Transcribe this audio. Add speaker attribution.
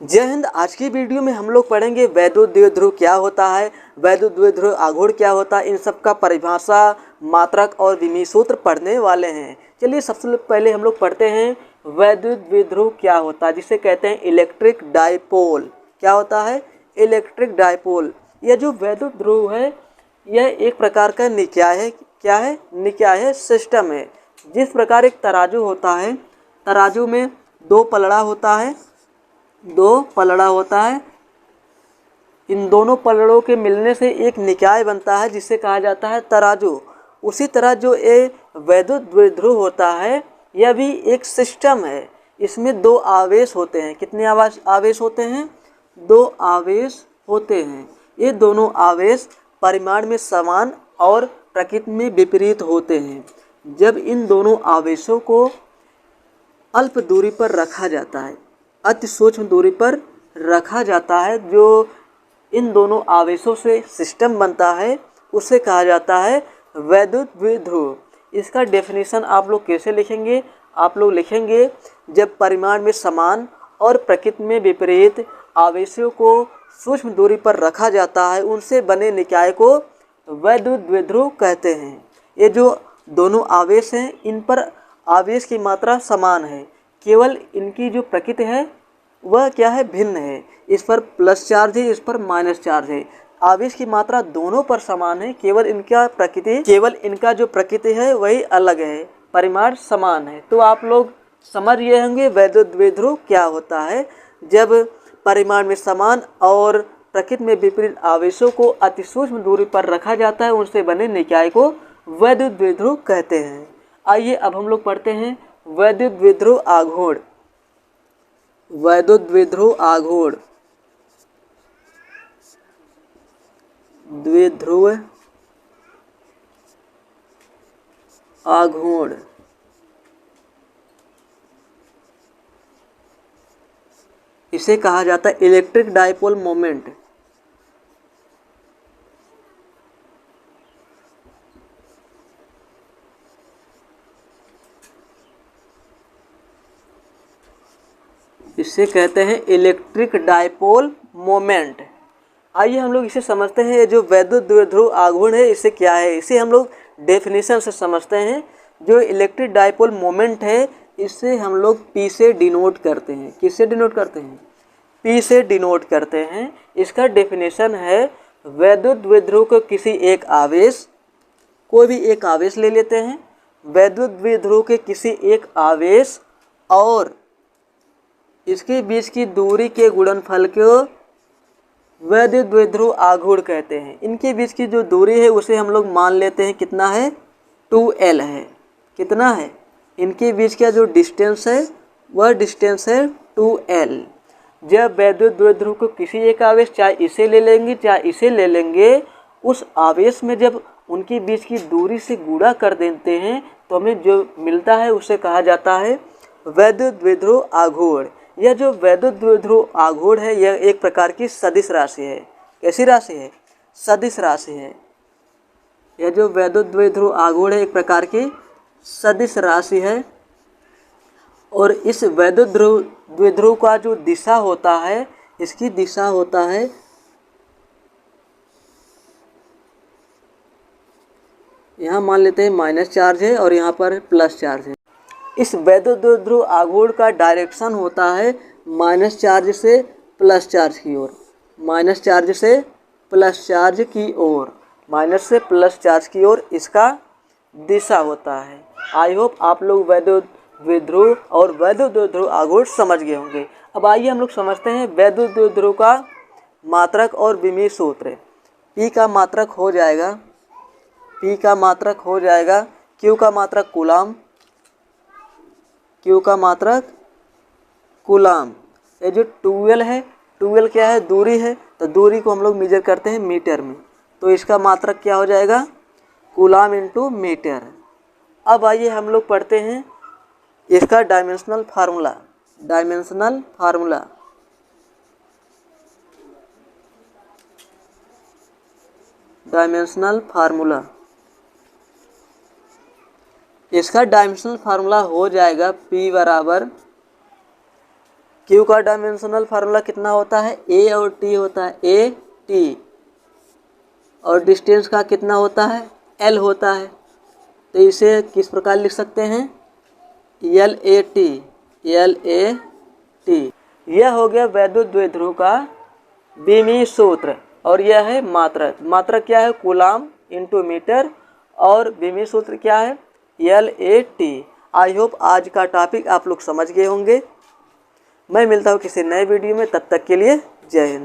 Speaker 1: जय हिंद। आज की वीडियो में हम लोग पढ़ेंगे वैद्युत द्विध्रुव क्या होता है, वैद्युत द्विध्रुव आघूर्ण क्या होता है, इन सब का परिभाषा, मात्रक और विमीय सूत्र पढ़ने वाले हैं। चलिए सबसे पहले हम लोग पढ़ते हैं वैद्युत द्विध्रुव क्या होता है, जिसे कहते हैं इलेक्ट्रिक डायपोल। क्या होता है? Electric dipole. यह जो वैद्युत ध्रुव है यह एक प्रकार का निकाय है। क्या है? निकाय है, सिस्टम है। जिस प्रकार एक तराजू होता है, तराजू में दो पलड़ा होता है, इन दोनों पलड़ों के मिलने से एक निकाय बनता है जिसे कहा जाता है तराजू। उसी तरह जो ये वैद्युत द्विध्रुव होता है यह भी एक सिस्टम है। इसमें दो आवेश होते हैं। कितने आवेश होते हैं? दो आवेश होते हैं। ये दोनों आवेश परिमाण में समान और प्रकृति में विपरीत होते हैं। जब इन दोनों आवेशों को अल्प दूरी पर रखा जाता है, अति सूक्ष्म दूरी पर रखा जाता है, जो इन दोनों आवेशों से सिस्टम बनता है, उसे कहा जाता है वैद्युत द्विध्रुव। इसका डेफिनेशन आप लोग कैसे लिखेंगे? आप लोग लिखेंगे, जब परिमाण में समान और प्रकृति में विपरीत आवेशों को सूक्ष्म दूरी पर रखा जाता है, उनसे बने निकाय को वैद्युत द्विध्रुव कहते हैं। ये जो दोनों आवेश हैं, इन पर आवेश की मात्रा समान है, केवल इनकी जो प्रकृति है वह क्या है? भिन्न है। इस पर प्लस चार्ज है, इस पर माइनस चार्ज है। आवेश की मात्रा दोनों पर समान है, केवल इनका जो प्रकृति है वही अलग है, परिमाण समान है। तो आप लोग समझ गए होंगे वैद्युत द्विध्रुव क्या होता है। जब परिमाण में समान और प्रकृति में विपरीत आवेशों को अति सूक्ष्म दूरी पर रखा जाता है, उनसे बने निकाय को वैद्युत द्विध्रुव कहते हैं। आइए अब हम लोग पढ़ते हैं वैद्युत द्विध्रुव आघूर्ण। वैद्युत द्विध्रुव आघूर्ण, द्विध्रुव आघूर्ण। इसे कहा जाता है इलेक्ट्रिक डायपोल मोमेंट। इसे कहते हैं इलेक्ट्रिक डायपोल मोमेंट। आइए हम लोग इसे समझते हैं। ये जो वैद्युत द्विध्रुव आघूर्ण है इसे क्या है, इसे हम लोग डेफिनेशन से समझते हैं। जो इलेक्ट्रिक डायपोल मोमेंट है इसे हम लोग P से डिनोट करते हैं। किससे डिनोट करते हैं? P से डिनोट करते हैं। इसका डेफिनेशन है, वैद्युत द्विध्रुव को किसी एक आवेश, कोई भी एक आवेश ले लेते हैं, वैद्युत द्विध्रुव के किसी एक आवेश और इसके बीच की दूरी के गुणनफल को वैद्युत द्विध्रुव आघूर्ण कहते हैं। इनके बीच की जो दूरी है उसे हम लोग मान लेते हैं, कितना है? 2L है। कितना है? इनके बीच का जो डिस्टेंस है वह डिस्टेंस है 2L। जब वैद्युत द्विध्रुव को किसी एक आवेश, चाहे इसे ले लेंगे चाहे इसे ले लेंगे, उस आवेश में जब उनके बीच की दूरी से गुणा कर देते हैं तो हमें जो मिलता है उसे कहा जाता है वैद्युत द्विध्रुव आघूर्ण। यह जो वैद्युत द्विध्रुव आघूर्ण है यह एक प्रकार की सदिश राशि है। कैसी राशि है? सदिश राशि है। यह जो वैद्युत द्विध्रुव आघूर्ण है एक प्रकार की सदिश राशि है। और इस वैद्युत द्विध्रुव का जो दिशा होता है, इसकी दिशा होता है यहाँ मान लेते हैं माइनस चार्ज है और यहाँ पर प्लस चार्ज है। इस वैद्युत द्विध्रुव आघूर्ण का डायरेक्शन होता है माइनस चार्ज से प्लस चार्ज की ओर, माइनस चार्ज से प्लस चार्ज की ओर, माइनस से प्लस चार्ज की ओर इसका दिशा होता है। आई होप आप लोग वैद्युत द्विध्रुव और वैद्युत द्विध्रुव आघूर्ण समझ गए होंगे। अब आइए हम लोग समझते हैं वैद्युत द्विध्रुव का मात्रक और विमीय सूत्र। P का मात्रक हो जाएगा, P का मात्रक हो जाएगा Q का मात्रक कूलाम, Q का मात्रक कूलाम। ये जो 2L है, 2L क्या है? दूरी है, तो दूरी को हम लोग मेजर करते हैं मीटर में, तो इसका मात्रक क्या हो जाएगा? Coulomb into metre. अब आइए हम लोग पढ़ते हैं इसका dimensional formula. Dimensional formula, dimensional formula. इसका डायमेंशनल फार्मूला हो जाएगा P बराबर क्यू का डायमेंशनल फार्मूला कितना होता है, ए और टी होता है, ए टी, और डिस्टेंस का कितना होता है, एल होता है। तो इसे किस प्रकार लिख सकते हैं, L A T, L A T. यह हो गया वैद्युत द्विध्रुव का बीमीय सूत्र, और यह है मात्रक। मात्रक क्या है, कूलाम इंटू मीटर, और बीमीय सूत्र क्या है, L A T. I hope आज का टॉपिक आप लोग समझ गए होंगे। मैं मिलता हूँ किसी नए वीडियो में, तब तक के लिए जय हिंद।